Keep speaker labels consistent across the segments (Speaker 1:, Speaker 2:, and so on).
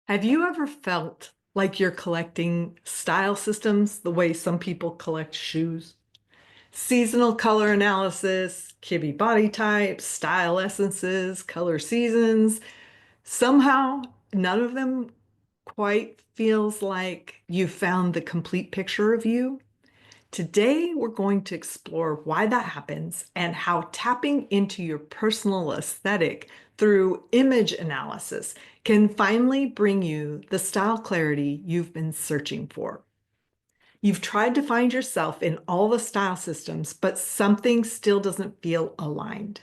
Speaker 1: Have you ever felt like you're collecting style systems the way some people collect shoes? Seasonal color analysis, Kibbe body types, style essences, color seasons. Somehow, none of them quite feels like you found the complete picture of you. Today, we're going to explore why that happens and how tapping into your personal aesthetic through image analysis can finally bring you the style clarity you've been searching for. You've tried to find yourself in all the style systems, but something still doesn't feel aligned.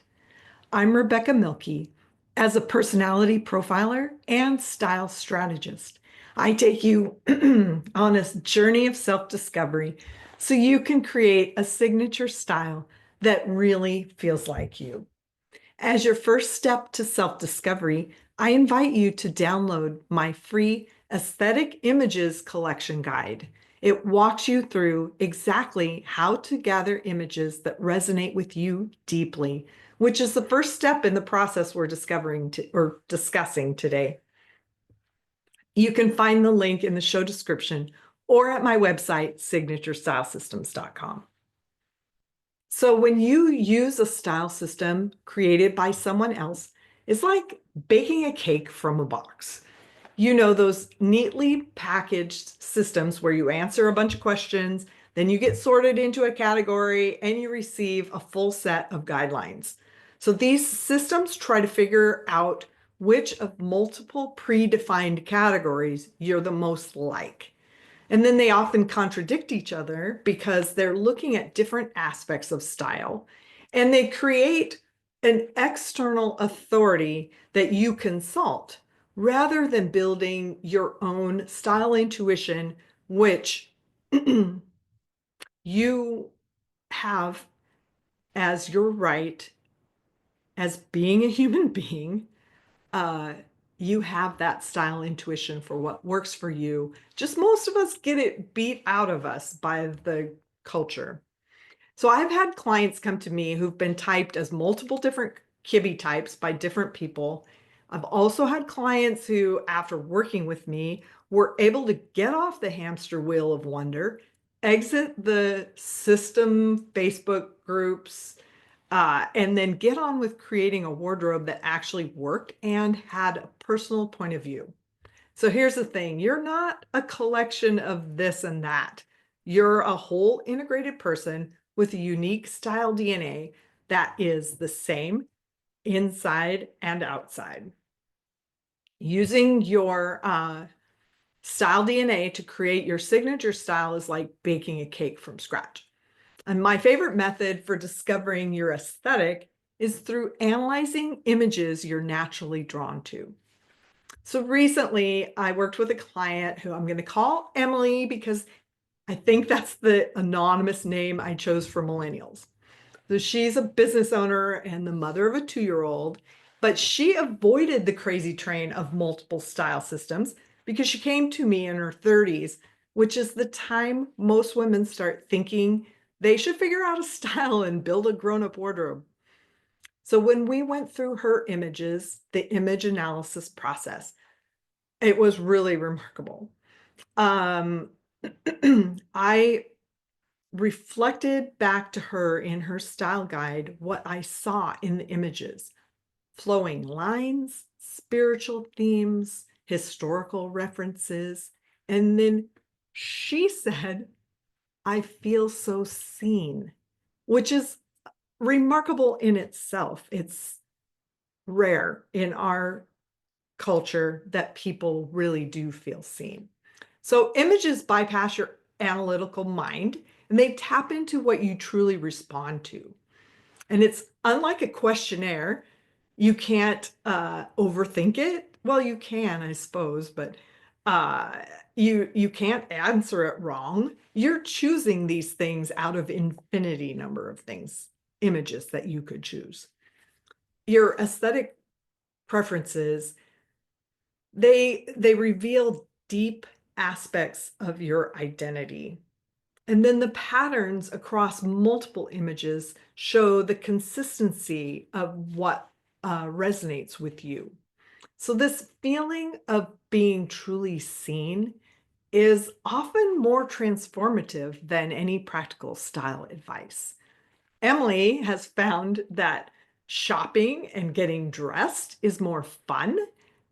Speaker 1: I'm Rebecca Mielke. As a personality profiler and style strategist, I take you on a journey of self-discovery so you can create a signature style that really feels like you. As your first step to self-discovery, I invite you to download my free Aesthetic Images Collection Guide. It walks you through exactly how to gather images that resonate with you deeply, which is the first step in the process we're discussing today. You can find the link in the show description or at my website, signaturestylesystems.com. So when you use a style system created by someone else, it's like baking a cake from a box. You know, those neatly packaged systems where you answer a bunch of questions, then you get sorted into a category and you receive a full set of guidelines. So these systems try to figure out which of multiple predefined categories you're the most like. And then they often contradict each other because they're looking at different aspects of style. And they create an external authority that you consult rather than building your own style intuition, which you have as your right as being a human being. uh, you have that style intuition for what works for you. Just most of us get it beat out of us by the culture. So I've had clients come to me who've been typed as multiple different Kibbe types by different people. I've also had clients who, after working with me, were able to get off the hamster wheel of wonder, exit the system Facebook groups, and then get on with creating a wardrobe that actually worked and had a personal point of view. So here's the thing, you're not a collection of this and that. You're a whole integrated person with a unique style DNA that is the same inside and outside. Using your style DNA to create your signature style is like baking a cake from scratch. And my favorite method for discovering your aesthetic is through analyzing images you're naturally drawn to. So recently, I worked with a client who I'm going to call Emily because I think that's the anonymous name I chose for millennials. So she's a business owner and the mother of a 2-year-old, but she avoided the crazy train of multiple style systems because she came to me in her 30s, which is the time most women start thinking they should figure out a style and build a grown-up wardrobe. So when we went through her images, the image analysis process, it was really remarkable. Um, I reflected back to her in her style guide what I saw in the images: flowing lines, spiritual themes, historical references. And then she said, I feel so seen, which is remarkable in itself. It's rare in our culture that people really do feel seen. So images bypass your analytical mind and they tap into what you truly respond to. And it's unlike a questionnaire. You can't overthink it. Well, you can, I suppose, but uh, you can't answer it wrong. You're choosing these things out of infinity number of things, images that you could choose. Your aesthetic preferences, they reveal deep aspects of your identity. And then the patterns across multiple images show the consistency of what resonates with you. So, this feeling of being truly seen is often more transformative than any practical style advice. Emily has found that shopping and getting dressed is more fun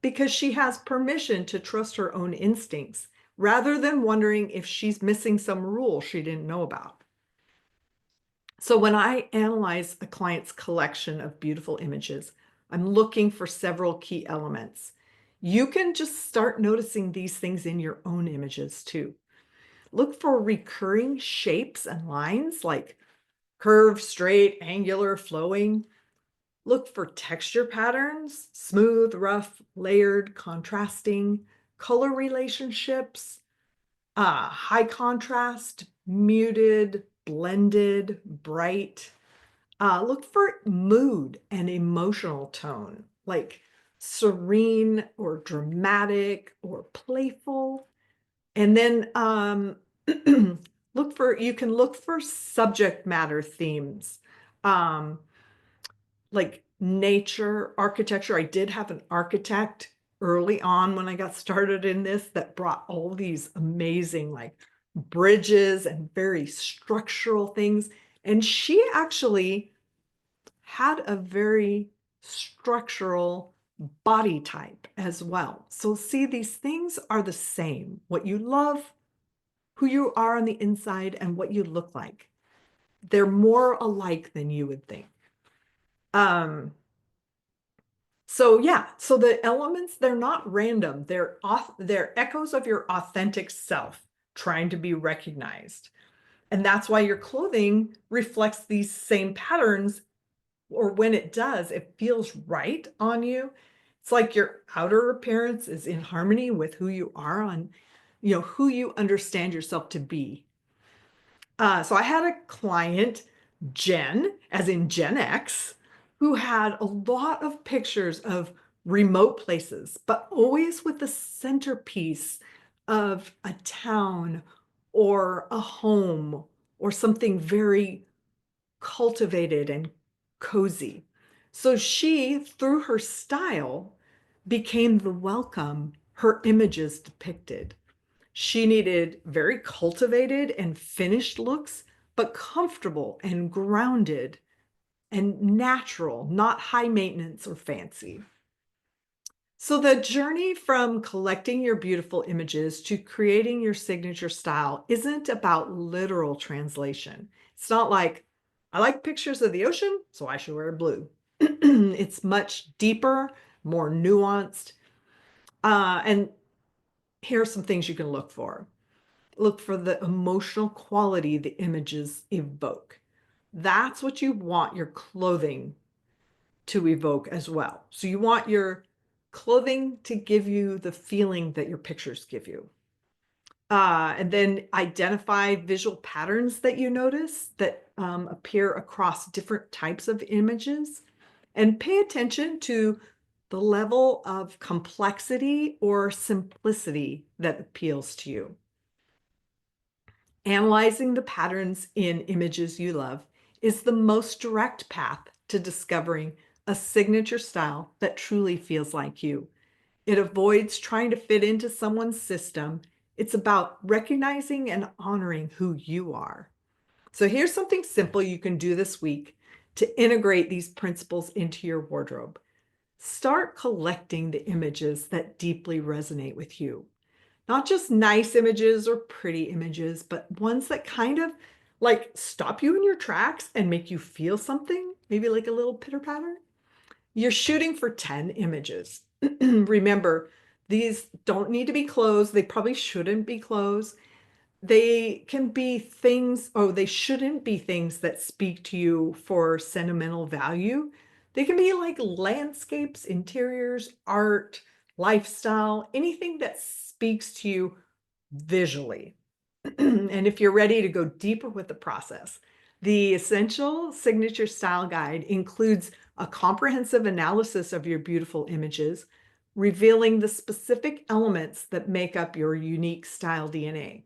Speaker 1: because she has permission to trust her own instincts rather than wondering if she's missing some rule she didn't know about. So when I analyze a client's collection of beautiful images, I'm looking for several key elements. You can just start noticing these things in your own images too. Look for recurring shapes and lines like curved, straight, angular, flowing. Look for texture patterns, smooth, rough, layered, contrasting, color relationships, high contrast, muted, blended, bright. Look for mood and emotional tone, like serene or dramatic or playful. And then you can look for subject matter themes, um, like nature, architecture. I did have an architect early on when I got started in this that brought all these amazing, like bridges and very structural things. And she actually had a very structural body type as well. So, see, these things are the same. What you love, who you are on the inside, and what you look like. They're more alike than you would think. Um, so yeah, so the elements, they're not random. They're echoes of your authentic self trying to be recognized. And that's why your clothing reflects these same patterns, or when it does, it feels right on you. It's like your outer appearance is in harmony with who you are who you understand yourself to be. So I had a client, Jen, as in Gen X, who had a lot of pictures of remote places, but always with the centerpiece of a town or a home or something very cultivated and cozy. So she, through her style, became the welcome her images depicted. She needed very cultivated and finished looks, but comfortable and grounded and natural, not high maintenance or fancy. So, the journey from collecting your beautiful images to creating your signature style isn't about literal translation. It's not like, I like pictures of the ocean, so I should wear blue. It's much deeper, more nuanced. And here are some things you can look for. Look for the emotional quality the images evoke. That's what you want your clothing to evoke as well. So you want your clothing to give you the feeling that your pictures give you. And then identify visual patterns that you notice that appear across different types of images, and pay attention to the level of complexity or simplicity that appeals to you. Analyzing the patterns in images you love is the most direct path to discovering a signature style that truly feels like you. It avoids trying to fit into someone's system. It's about recognizing and honoring who you are. So here's something simple you can do this week to integrate these principles into your wardrobe. Start collecting the images that deeply resonate with you. Not just nice images or pretty images, but ones that kind of like stop you in your tracks and make you feel something, maybe like a little pitter patter. You're shooting for 10 images. Remember, these don't need to be clothes. They probably shouldn't be clothes. They can be things, oh, they shouldn't be things that speak to you for sentimental value. They can be like landscapes, interiors, art, lifestyle, anything that speaks to you visually. And if you're ready to go deeper with the process, the Essential Signature Style Guide includes a comprehensive analysis of your beautiful images, revealing the specific elements that make up your unique style DNA.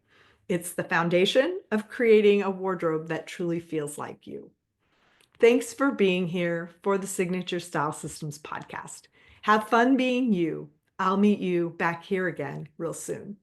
Speaker 1: It's the foundation of creating a wardrobe that truly feels like you. Thanks for being here for the Signature Style Systems podcast. Have fun being you. I'll meet you back here again real soon.